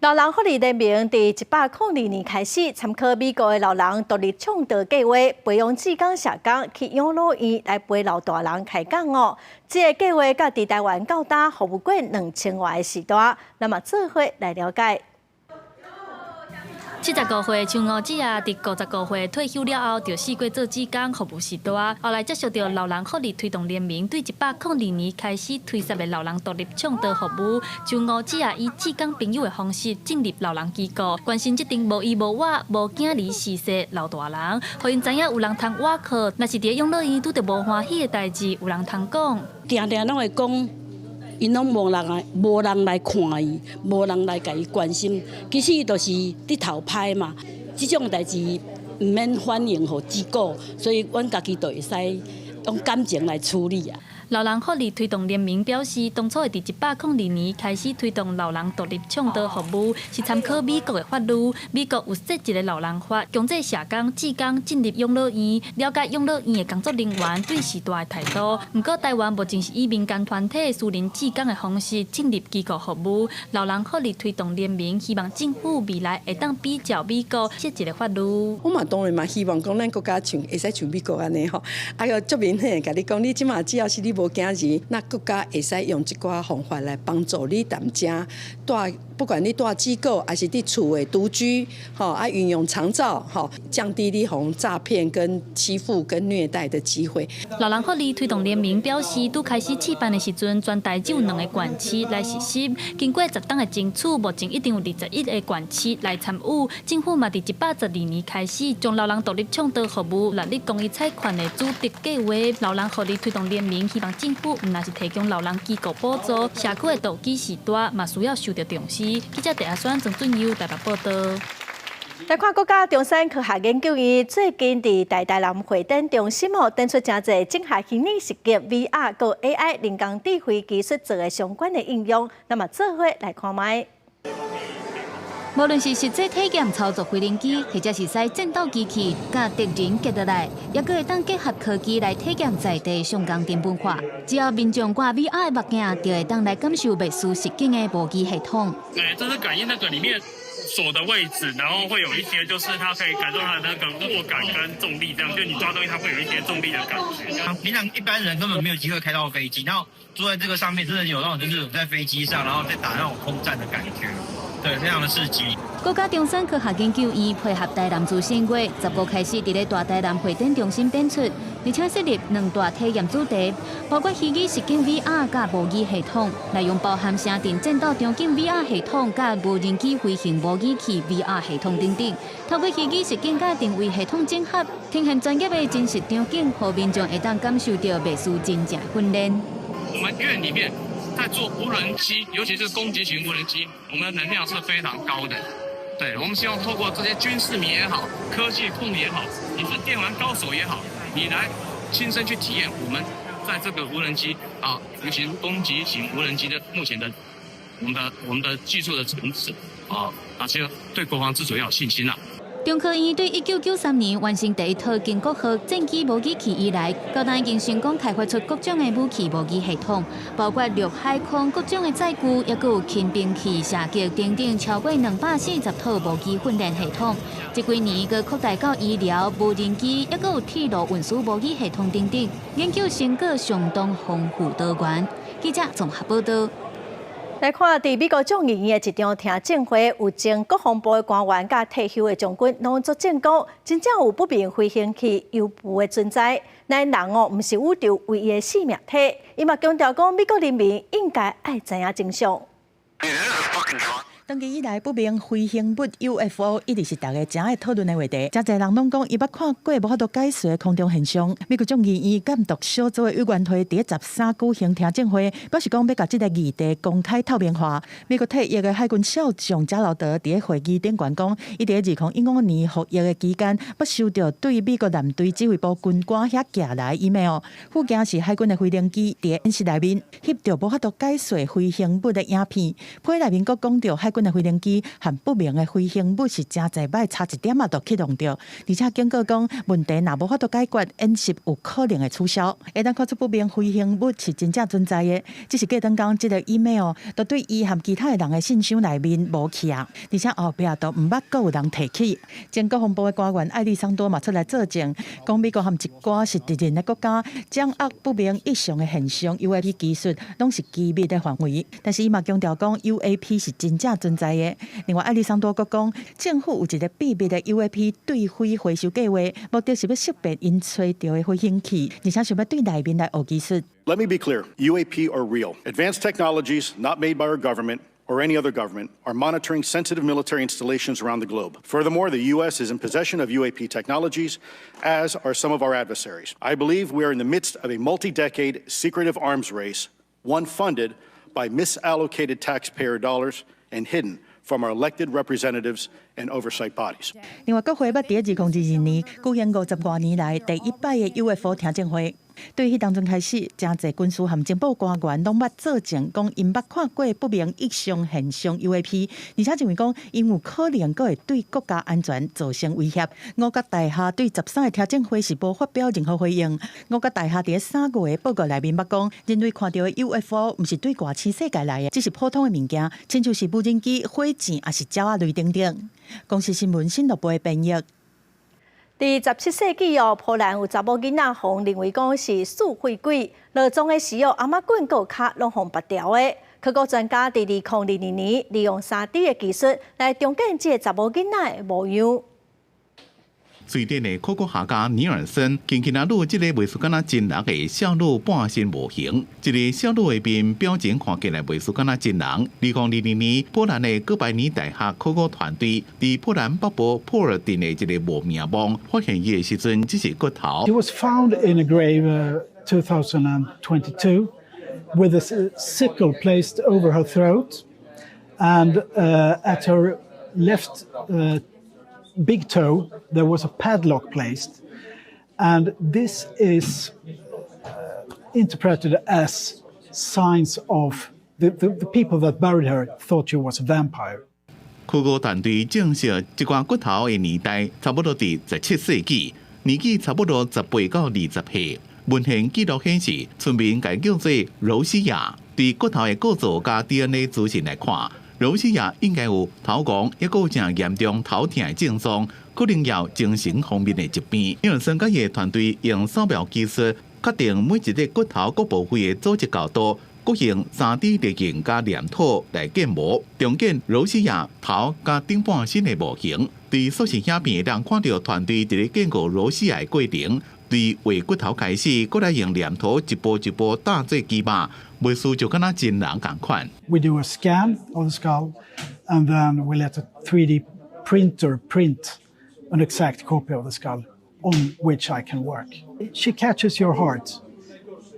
老人福利联盟伫1802年开始参考美国的老人独立倡导计划，培养志工社工去养老院来陪老大人开讲哦。这个计划甲伫台湾到达服务过2000外个时代，那么做伙来了解。
75岁像吴姐啊，伫55岁退休了后，就试过做志工服务时代，后来接触到老人福利推动联盟对1802年开始推出的老人独立倡导服务，像吴姐啊以志工朋友的方式进入老人机构，关心这顶无依无我、无囝离逝世老大人，互因知影有人通倚靠，若是伫养老院拄着无欢喜的代志，有人通讲。
定定拢会讲。因拢无人来看伊，无人来甲伊关心。其实伊就是伫头歹嘛，即种代志毋免反映互机构，所以阮家己就会使用感情来处理啊。
老人福利推动联盟表示，当初会伫1802年开始推动老人独立倡导服务，是参考美国的法律。美国有设一个老人法，强制社工、志工进入养老院，了解养老院的工作人员对时代的态度。不过，台湾目前是以民间团体、私人志工的方式进入机构服务。老人福利推动联盟希望政府未来会当比照美国设一个法律。
我嘛当然嘛希望讲咱国家会使像美国安尼吼，个足明显甲你讲，你即马只要是你无惊钱，那国家会使用这寡方法来帮助你大家带，不管你带机构还是伫厝的独居，运用长照，降低你红诈骗跟欺负跟虐待的机会。
老人福利推动联盟表示，拄开始试办的时阵，全台只有2个县市来实施，经过10档的争取，目前已经有21个县市来参与。政府嘛，伫1812年开始，将老人独立倡导服务纳入公益财款的主题计划。老人福利推动联盟希望政府唔但是提供老人机构补助，社区的倒机时代嘛需要受到重视。记者陈阿选、郑俊佑台北报道。
来看国家中山科学研究院最近伫台南会展中心展出真侪整合虚拟实境、VR 和 AI 人工智慧技术做的相关的应用，那么做伙来看卖。
无论是实际体验操作飞行机，或者是使战斗机器甲敌人结落来，也可会当结合科技来体验在地上工电文化。只要民众挂 VR 的目镜，就会当来感受未输实境的无机系统。
这是感应那个里面锁的位置，然后会有一些就是它可以感受它的那个握感跟重力，这样就你抓东西它会有一些重力的感觉。
平常一般人根本没有机会开到飞机，然后坐在这个上面，真的有那种就是在飞机上，然后在打那种空战的感觉。对，非常的刺激。
国家中山科学研究院配合台南资讯月，15开始伫咧大台南会展中心展出，而且设立2大体验主题，包括虚拟实境 VR 甲无机系统，内容包含城镇战斗场景 VR 系统甲无人机飞行无人器 VR 系统等等。透过虚拟实境甲定位系统整合，呈现专业的真实场景，让民众会当感受到未输真正训练。
我们院里面在做无人机，尤其是攻击型无人机，我们的能量是非常高的。对，我们希望透过这些军事迷也好，科技控也好，你是电玩高手也好，你来亲身去体验我们在这个无人机啊，尤其是攻击型无人机的目前的我们的技术的层次啊，其实对国防自主要有信心啦。
中科院对1993年完成第一套建国号战机模拟器以来，高端已经成功开发出各种的武器模拟系统，包括陆海空各种的载具，也有轻兵器、射击等等超过240套模拟训练系统。这几年佮扩大到医疗、无人机，也有铁路运输模拟系统等等，研究成果相当丰富多元。记者综合报道。
来看，伫美国众议院的一场听证会，有前国防部的官员甲退休的将军拢作证讲，真正有不明飞行器 UFO 的存在。那人毋是宇宙唯一的生命体，伊嘛强调讲，美国人民应该爱知影真相。
长期以来，不明飞行物 UFO 一直是大家正爱讨论的话题。真侪人拢讲，伊捌看过无法度解释的空中现象。美国众议院监督小组的委员会第13举行听证会，表示讲要把这个议题公开透明化。美国退役的海军少将加劳德伫会议顶讲讲，伊伫2015年服役的期间，捌收到对美国舰队指挥部军官遐寄来 email， 附件是海军的飞行机伫演习内面翕到无法度解释飞行物的影片。批内面佫讲到海军的飞行机和不明的飞行物是真侪摆差一点啊，就启动着，而且警告讲问题若无法度解决，演习有可能会取消。会当看出不明飞行物是真正存在的，只是过当讲这个 email 都对伊和其他的人的信箱内面无去啊，而且后壁都毋捌阁有人提起。前国防部的官员艾利桑多嘛出来作证，讲美国和一寡是敌人的国家掌握不明异常的现象 UAP 技术，拢是机密的范围。但是伊嘛强调讲 UAP 是真正存在的。另外，艾利桑多阁讲，政府有一个秘密的 UAP 对飞回收计划，目的是要识别因吹到的飞行器，而且想要对内面来学技术。
Let me be clear: UAP are real. Advanced technologies not made by our government or any other government are monitoring sensitive military installations around the globe. Furthermore, the U.S. is in possession of UAP technologies, as are some of our adversaries. I believe we are in the midst of a multi-decade secretive arms race, one funded by misallocated taxpayer dollars and hidden from our elected representatives and oversight bodies.
另外，国会捌伫2022年举行50多年来第一摆的 UFO 听证会。对迄当中开始，真侪军事和情报官员拢捌作证，讲因捌看过不明异常现象 UAP， 而且认为讲因有可能佫会对国家安全造成威胁。五角大厦对13个听证会是无发表任何回应。五角大厦伫3月的报告内面捌讲，认为看到的 UFO 毋是对外星世界来的，只是普通的物件，亲像是无人机、火箭，也是鸟仔类等等。公司新闻新闻部的编译。
伫17世纪波兰有查某囡仔，互认为讲是死废鬼，落葬的时阿嬷棍个脚拢互拔掉的。科学专家伫2000年利用3D 的技术来重建这查某囡仔的模样。
瑞典的考古学家尼尔森近期拿录这个艺术敢若真人的小女半身模型，这个小女的面表情看起来艺术敢若真人。2000年，波兰的哥白尼大学考古团队伫波兰北部普尔镇的一个无名墓发现伊的时阵，只是骨头。
She was found in a grave 2022 with a sickle placed over her throat, and at her left big toe there was a padlock placed, and this is interpreted as signs of the people that buried her thought she was a vampire.
考古团队证实，这块骨头的年代差不多伫17世纪，年纪差不多18到20岁。文献记录显示，村民该叫做柔西亚。伫骨头的构造加 DNA 资讯来看，柔西亚应该有头狂，也有正严重头痛的症状，可能有精神方面的疾病。尼尔森甲伊的团队用扫描技术，确定每一个骨头各部位的组织高度，国用3D 列印加黏土来建模，重建柔西亚头加顶半身的模型。伫塑形影片让看到团队伫咧建构柔西亚的过程。伫画骨头开始，过来用黏土一步一步打做基板，艺术就敢若真人共款。
We do a scan of the skull, and then we let a 3D printer print an exact copy of the skull on which I can work. She catches your heart.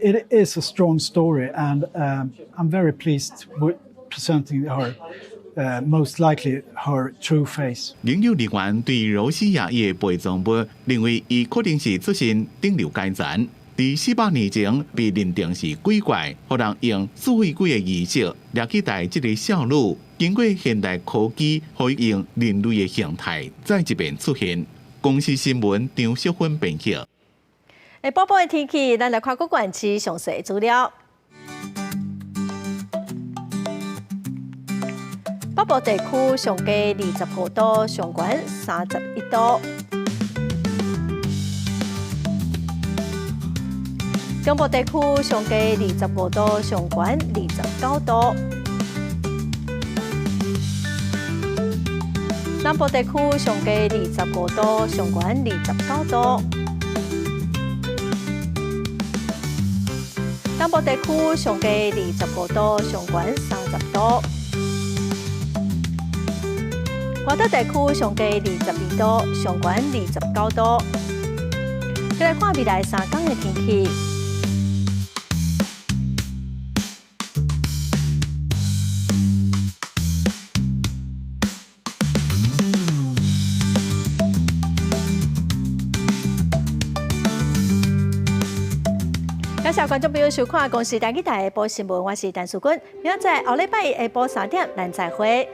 It is a strong story, and I'm very pleased with presenting her most likely her true face.
研究人员对罗西亚的陪葬物认为，伊可能是出身顶流阶层，在400年前被认定是鬼怪，互人用四位鬼的仪式来取代这个少女。经过现代科技，可以用人类的形态再一遍出现。公司新闻张淑芬编辑。
播报的天气，咱来看各县市详细资料。北部地区上低25度，上悬31度；中部地区上低25度，上悬29度；南部地区上低25度，上悬29度；东部地区上低25度，上悬30度。华东地区上低22度，上悬29度。再来看未来3天的天气。感谢观众朋友收看《公视台语台下晡新闻》，我是陈淑君。明仔载后礼拜一下晡3点，咱再会。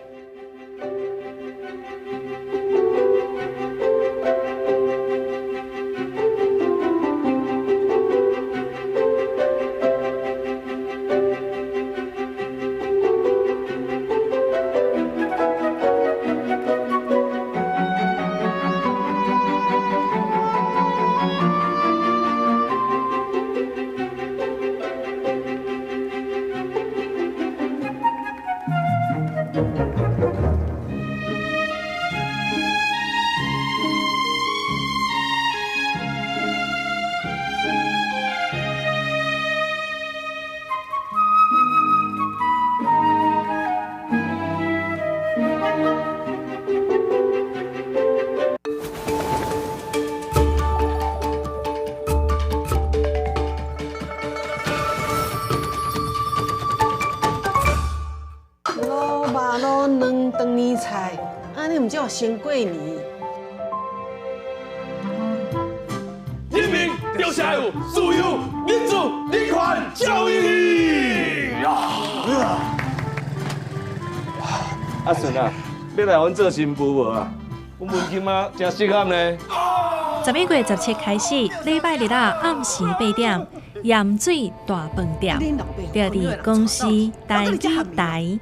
先过年，
人民就是要有自由、民主、人权、教育阿顺啊，要来阮做新妇无啊？阮文金啊，真适合呢。
11月17开始，礼拜日暗时8点，盐水大饭店，就伫公司台语台。